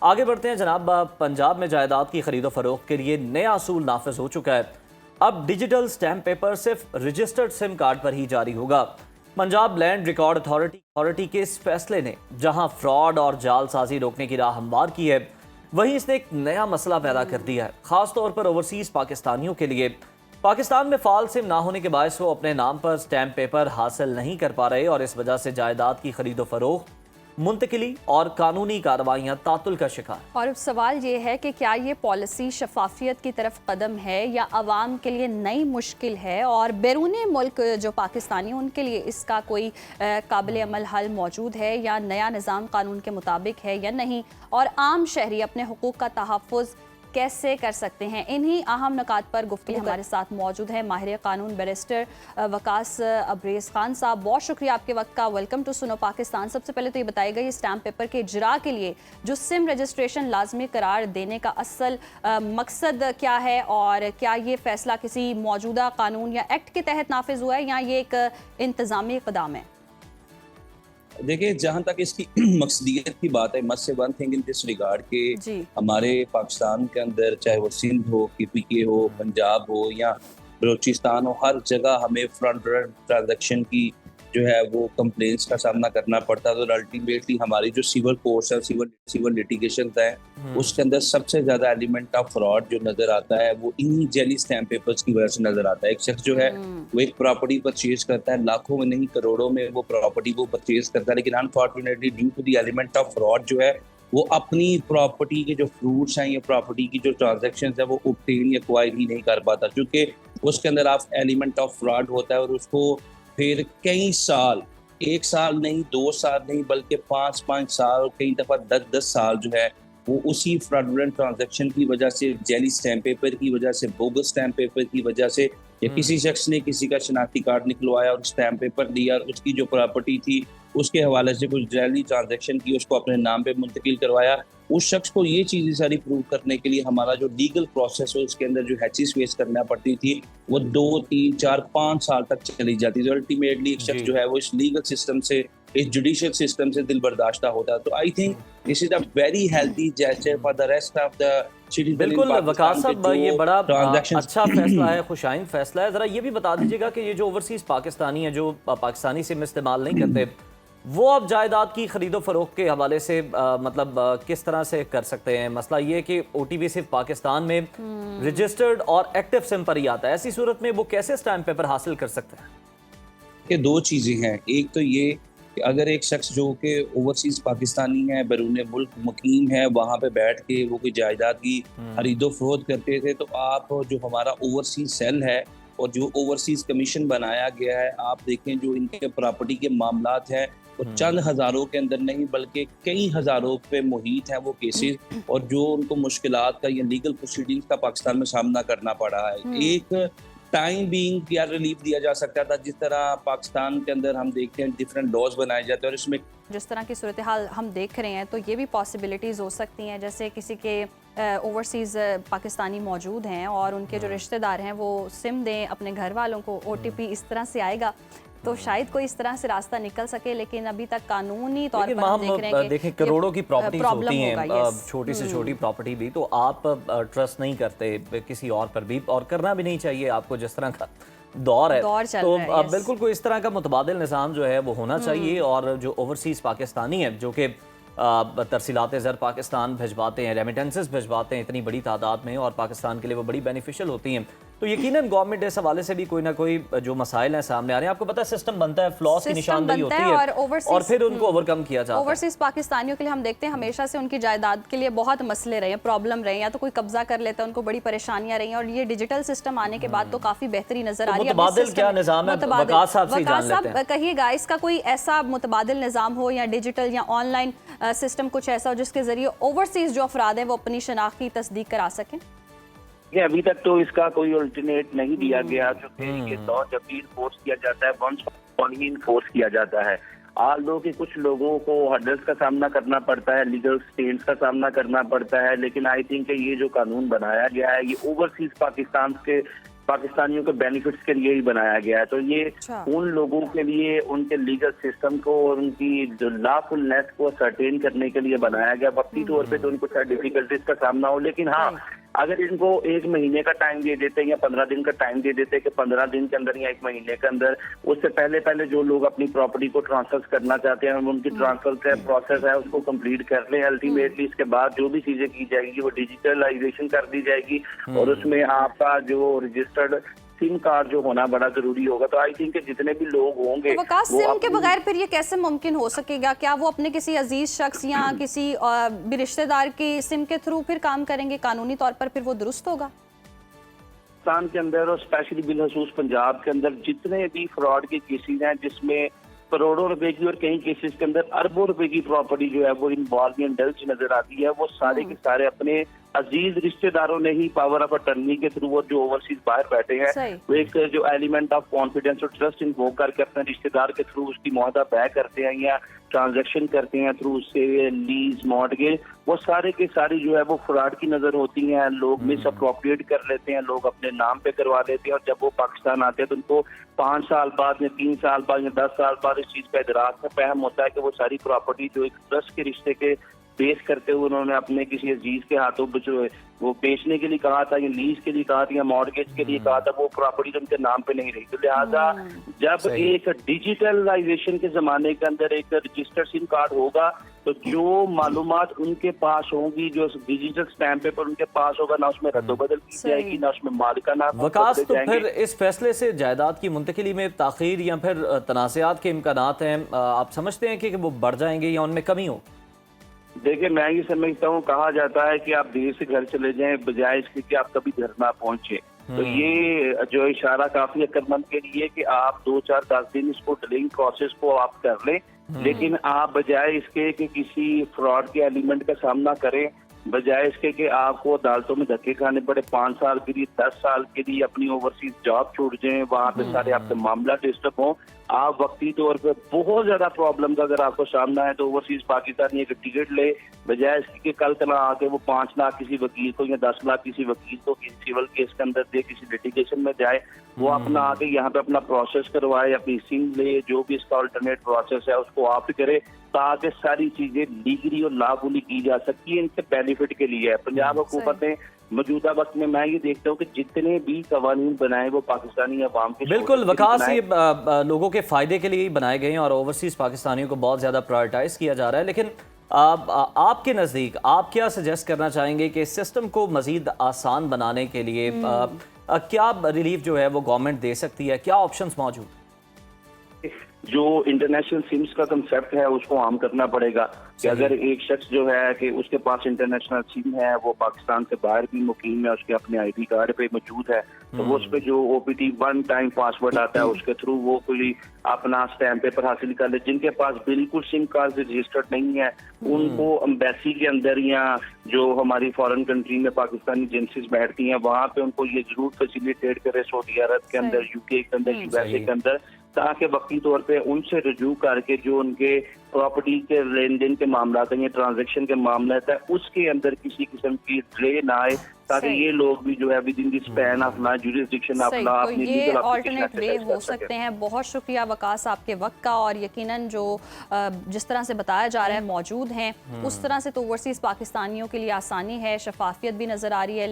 आगे बढ़ते हैं जनाब। पंजाब में जायदाद की खरीदो फरोख्त के लिए नया असूल नाफिज हो चुका है। अब डिजिटल स्टैम्प पेपर सिर्फ रजिस्टर्ड सिम कार्ड पर ही जारी होगा। पंजाब लैंड रिकॉर्ड अथॉरिटी के इस फैसले ने जहां फ्रॉड और जालसाजी रोकने की राह हमवार की है, वहीं इसने एक नया मसला पैदा कर दिया है, खासतौर पर ओवरसीज पाकिस्तानियों के लिए। पाकिस्तान में फाल सिम ना होने के बायस वो अपने नाम पर स्टैम्प पेपर हासिल नहीं कर पा रहे और इस वजह से जायदाद की खरीदो फरोख्त, मुंतकिली और कानूनी कार्रवाइयां तातुल का शिकार। और अब सवाल ये है कि क्या ये पॉलिसी शफाफियत की तरफ कदम है या आवाम के लिए नई मुश्किल है, और बैरूनी मुल्क जो पाकिस्तानी उनके लिए इसका कोई काबिल अमल हल मौजूद है या नया निज़ाम कानून के मुताबिक है या नहीं, और आम शहरी अपने हुकूक का तहफ़्फ़ुज़ कैसे कर सकते हैं। इन्हीं अहम नुकात पर गुफ्तगू हमारे साथ मौजूद है माहिर कानून बैरिस्टर वकास अब्रेज़ खान साहब। बहुत शुक्रिया आपके वक्त का। वेलकम टू सुनो पाकिस्तान। सबसे पहले तो ये बताइएगा, ये स्टैम्प पेपर के इजरा के लिए जो सिम रजिस्ट्रेशन लाजमी करार देने का असल मकसद क्या है, और क्या ये फैसला किसी मौजूदा कानून या एक्ट के तहत नाफिज हुआ है या ये एक इंतजामी इक़दाम है? देखिए, जहाँ तक इसकी मकसदियत की बात है, must say one thing in this regard के हमारे पाकिस्तान के अंदर, चाहे वो सिंध हो, KPK हो, पंजाब हो या बलूचिस्तान हो, हर जगह हमें फ्रंट रन ट्रांजैक्शन की जो है वो कंप्लेंट्स का सामना करना पड़ता है। तो अल्टीमेटली हमारी जो सिविल कोर्ट्स है, सिविल लिटिगेशन है, उसके अंदर सबसे ज्यादा एलिमेंट ऑफ फ्रॉड जो नजर आता है वो इन्हीं जेली स्टैम्प पेपर्स की वजह से नजर आता है। एक शख्स जो है वो एक प्रॉपर्टी परचेज करता है, लाखों में नहीं करोड़ों में वो प्रॉपर्टी को परचेज करता है, लेकिन unfortunately due to the element of fraud जो है वो अपनी प्रॉपर्टी के जो फ्रूट्स हैं या प्रॉपर्टी की जो ट्रांजेक्शन है वो ऑब्टेन या एक्वायर ही नहीं कर पाता, क्योंकि उसके अंदर आप एलिमेंट ऑफ फ्रॉड होता है और उसको फिर कई साल, 1 साल नहीं, 2 साल नहीं, बल्कि 5-5 साल, कई दफ़ा 10-10 साल जो है वो उसी फ्रॉडुलेंट ट्रांजैक्शन की वजह से, जेली स्टैम्प पेपर की वजह से, बोगस स्टैम्प पेपर की वजह से, या किसी शख्स ने किसी का शनाख्ती कार्ड निकलवाया और स्टैम्प पेपर दिया और उसकी जो प्रॉपर्टी थी उसके हवाले से कुछ जेली ट्रांजैक्शन की, उसको अपने नाम पे मुंतकिल करवाया। उस शख्स को ये चीज़ें सारी प्रूव करने के लिए हमारा जो लीगल प्रोसेस है उसके अंदर जो हैचिस फेस करना पड़ती थी वो 2, 3, 4, 5 साल तक चली जाती थी। अल्टीमेटली एक शख्स जो है वो इस लीगल सिस्टम से, इस जुडिशियल सिस्टम से दिल बर्दाश्ता होता है। तो I think this is a very healthy gesture for the rest of the citizen. बिल्कुल वकास साहब, ये बड़ा अच्छा फैसला है, खुशाइन फैसला है। जरा ये भी बता दीजिएगा कि ये जो ओवरसीज पाकिस्तानी है जो पाकिस्तानी सिम इस्तेमाल नहीं करते, वो अब जायदाद की खरीदो फरोख्त के हवाले से किस तरह से कर सकते हैं? मसला ये है कि OTP सिर्फ पाकिस्तान में रजिस्टर्ड और एक्टिव सिम पर ही आता है। ऐसी सूरत में वो कैसे स्टैम्प पेपर हासिल कर सकते हैं? कि 2 चीज़ें हैं। एक तो ये कि अगर एक शख्स जो कि ओवरसीज पाकिस्तानी है, बैरून मुल्क मुकीम है, वहाँ पे बैठ के वो कोई जायदाद की खरीदो फरोख्त करते थे, तो आप जो हमारा ओवरसीज सेल है और जो ओवरसीज कमीशन बनाया गया है, आप देखें जो इनके प्रॉपर्टी के मामलात हैं वो चंद हज़ारों के अंदर नहीं बल्कि कई हज़ारों पे मुहित हैं वो केसेस, और जो उनको मुश्किलात का या लीगल प्रोसीडिंग्स का पाकिस्तान में सामना करना पड़ा है। एक टाइम बीइंग क्या रिलीफ दिया जा सकता था, जिस तरह पाकिस्तान के अंदर हम देखते हैं डिफरेंट लॉज बनाए जाते हैं और इसमें जिस तरह की सूरत हाल हम देख रहे हैं, तो ये भी पॉसिबिलिटीज़ हो सकती हैं, जैसे किसी के ओवरसीज़ पाकिस्तानी मौजूद हैं और उनके जो रिश्तेदार हैं वो सिम दें अपने घर वालों को, OTP इस तरह से आएगा तो शायद कोई इस तरह से रास्ता निकल सके, लेकिन अभी तक कानूनी तौर पर हम देख रहे हैं कि देखें करोड़ों की प्रॉपर्टीज होती हैं, छोटी से छोटी प्रॉपर्टी भी, तो आप ट्रस्ट नहीं करते किसी और पर भी, और करना भी नहीं चाहिए आपको, जिस तरह का दौर है तो बिल्कुल कोई इस तरह का मुतबादिल निज़ाम जो है वो होना चाहिए। और जो ओवरसीज़ पाकिस्तानी है जो कि तरसीलात ज़र पाकिस्तान भिजवाते हैं, रेमिटेंसेस भिजवाते हैं इतनी बड़ी तादाद में, और पाकिस्तान के लिए वो बड़ी बेनिफिशियल होती हैं, तो यकीनन गवर्नमेंट इस हवाले से भी कोई ना कोई जो मसाइल हैं सामने आ रहे हैं। आपको पता है सिस्टम बनता है, फ्लॉस की निशानदेही होती है और फिर उनको ओवरकम किया जाता है। ओवरसीज पाकिस्तानियों के लिए हम देखते हैं हमेशा से उनकी जायदाद के लिए बहुत मसले रहे हैं, प्रॉब्लम रहे हैं, या तो कोई कब्जा कर लेता है, उनको बड़ी परेशानियां रही हैं, और ये डिजिटल सिस्टम आने के बाद तो काफी बेहतरी नजर आ रही है। मुतबादिल क्या निज़ाम है, वकास साहब कहिएगा, इसका कोई ऐसा मुतबादिल निज़ाम हो या डिजिटल या ऑनलाइन सिस्टम कुछ ऐसा हो जिसके जरिए ओवरसीज जो अफराद हैं वो अपनी शनाख्ती तस्दीक करा सकें? अभी तक तो इसका कोई अल्टरनेट नहीं दिया गया, क्योंकि लॉ जब भी इन्फोर्स किया जाता है वंस ऑन ही इन्फोर्स किया जाता है। आल दो कि कुछ लोगों को हर्डल्स का सामना करना पड़ता है, लीगल स्टेन्स का सामना करना पड़ता है, लेकिन आई थिंक ये जो कानून बनाया गया है ये ओवरसीज पाकिस्तान के पाकिस्तानियों के बेनिफिट्स के लिए ही बनाया गया है। तो ये उन लोगों के लिए उनके लीगल सिस्टम को और उनकी जो लॉफुलनेस को सर्टेन करने के लिए बनाया गया। वक्ती तौर पे तो उनको शायद डिफिकल्टीज का सामना हो, लेकिन हाँ, अगर इनको 1 महीने का टाइम दे देते या 15 दिन का टाइम दे देते कि 15 दिन के अंदर या 1 महीने के अंदर, उससे पहले जो लोग अपनी प्रॉपर्टी को ट्रांसफर करना चाहते हैं उनकी ट्रांसफर का प्रोसेस है उसको कंप्लीट कर लें। अल्टीमेटली इसके बाद जो भी चीजें की जाएगी वो डिजिटलाइजेशन कर दी जाएगी और उसमें आपका जो रजिस्टर्ड सिम कार्ड जो होना बड़ा जरूरी होगा। तो आई थिंक जितने भी लोग होंगे तो वकास, सिम के बगैर फिर ये कैसे मुमकिन हो सकेगा? क्या वो अपने किसी अजीज शख्स या किसी भी रिश्तेदार की सिम के थ्रू फिर काम करेंगे? कानूनी तौर पर फिर वो दुरुस्त होगा? पाकिस्तान के अंदर और स्पेशली बिलखसूस पंजाब के अंदर जितने भी फ्रॉड के केसेस हैं जिसमें करोड़ों रुपए की और कई केसेस के अंदर अरबों रुपए की प्रॉपर्टी जो है वो इन्वॉल्व इंडल्ज नजर आती है, वो सारे के सारे अपने अजीज रिश्तेदारों ने ही पावर ऑफ अटर्नी के थ्रू और जो ओवरसीज बाहर बैठे हैं वो एक जो एलिमेंट ऑफ कॉन्फिडेंस और ट्रस्ट इन्वोक करके अपने रिश्तेदार के थ्रू उसकी मुआहदा तय करते हैं या ट्रांजैक्शन करते हैं थ्रू उससे लीज मॉर्टगेज, वो सारे के सारे जो है वो फ्रॉड की नजर होती हैं। लोग मिस अप्रोप्रिएट कर लेते हैं, लोग अपने नाम पे करवा लेते हैं और जब वो पाकिस्तान आते हैं तो उनको 5 साल बाद या 3 साल बाद या 10 साल बाद इस चीज का इदराक फहम होता है कि वो सारी प्रॉपर्टी जो एक ट्रस्ट के रिश्ते के बेस करते हुए उन्होंने अपने किसी अजीज के हाथों जो वो बेचने के लिए कहा था या लीज के लिए कहा था या मॉर्गेज के लिए कहा था, वो प्रॉपर्टी उनके नाम पे नहीं रही। तो लिहाजा जब एक डिजिटलाइजेशन के जमाने के अंदर एक रजिस्टर्ड सिम कार्ड होगा तो जो मालूमात उनके पास होंगी, जो डिजिटल स्टैम्प पेपर उनके पास होगा, ना उसमें रद्दोबदल की जाएगी ना उसमें मालिकाना वकास। तो फिर इस फैसले से जायदाद की मुंतकिली में ताखीर या फिर तनाज़ात के इम्कानात हैं, आप समझते हैं कि वो बढ़ जाएंगे या उनमें कमी हो? देखिए, मैं ये समझता हूँ, कहा जाता है कि आप देर से घर चले जाएं बजाय इसके कि आप कभी घर ना पहुंचे। तो ये जो इशारा काफी अक्लमंद के लिए कि आप 2, 4, 10 दिन इसको डिलेइंग प्रोसेस को आप कर लें, लेकिन आप बजाय इसके कि किसी फ्रॉड के एलिमेंट का सामना करें, बजाय इसके कि आपको अदालतों में धक्के खाने पड़े 5 साल के लिए 10 साल के लिए अपनी ओवरसीज जॉब छोड़ जाएं, वहां पे सारे आपके मामला डिस्टर्ब हों, आप वक्ती तौर पे बहुत ज्यादा प्रॉब्लम का अगर आपको सामना है तो ओवरसीज पाकिस्तानी एक टिकट ले, बजाय इसके कि कल तना आके वो 5 लाख किसी वकील को या 10 लाख किसी वकील को किसी सिविल केस के अंदर दे, किसी लिटिगेशन में जाए, वो अपना आके यहाँ पे अपना प्रोसेस करवाए, अपनी सिम ले, जो भी इसका अल्टरनेट प्रोसेस है उसको आप करे, ताकि सारी चीजें लीगली और लॉफुली की जा सकती है, इनके बेनिफिट के लिए है। पंजाब हुकूमत ने मौजूदा वक्त में मैं ये देखता हूँ कि जितने भी कवानीन बनाए वो पाकिस्तानी अवाम के बिल्कुल वकास, ये लोगों के फायदे के लिए ही बनाए गए हैं और ओवरसीज पाकिस्तानियों को बहुत ज्यादा प्रायोरिटाइज किया जा रहा है। लेकिन आपके नज़दीक आप क्या सजेस्ट करना चाहेंगे कि इस सिस्टम को मजीद आसान बनाने के लिए क्या रिलीफ जो है वो गवर्नमेंट दे सकती है? क्या ऑप्शंस मौजूद? जो इंटरनेशनल सिम्स का कंसेप्ट है उसको आम करना पड़ेगा कि अगर एक शख्स जो है कि उसके पास इंटरनेशनल सिम है, वो पाकिस्तान से बाहर भी मुकीम है, उसके अपने आईडी कार्ड पे मौजूद है, तो वो उस पे जो ओपीटी 1 टाइम पासवर्ड आता है उसके थ्रू वो कोई अपना स्टैम्प पेपर हासिल कर ले। जिनके पास बिल्कुल सिम कार्ड रजिस्टर्ड नहीं है उनको एम्बेसी के अंदर या जो हमारी फॉरेन कंट्री में पाकिस्तानी एजेंसीज बैठती हैं वहां पे उनको ये जरूर फैसिलिटेट करे, सऊदी अरब के अंदर, यूके के अंदर, यूएसए के अंदर, ताकि वक्ती तौर पे उनसे रजू करके जो उनके प्रॉपर्टी के लेन देन के मामला है या ट्रांजैक्शन के मामला है उसके अंदर किसी किस्म की डिले ना आए, ताकि ये लोग भी जो है with in the span of law jurisdiction of law अपनी लीगल ऑल्टरनेट वे हो सकते हैं। बहुत शुक्रिया वकास आपके वक्त का, और यकीनन जो जिस तरह से बताया जा रहा है मौजूद हैं उस तरह से तो ओवरसीज पाकिस्तानियों के लिए आसानी है, शफाफियत भी नजर आ रही है।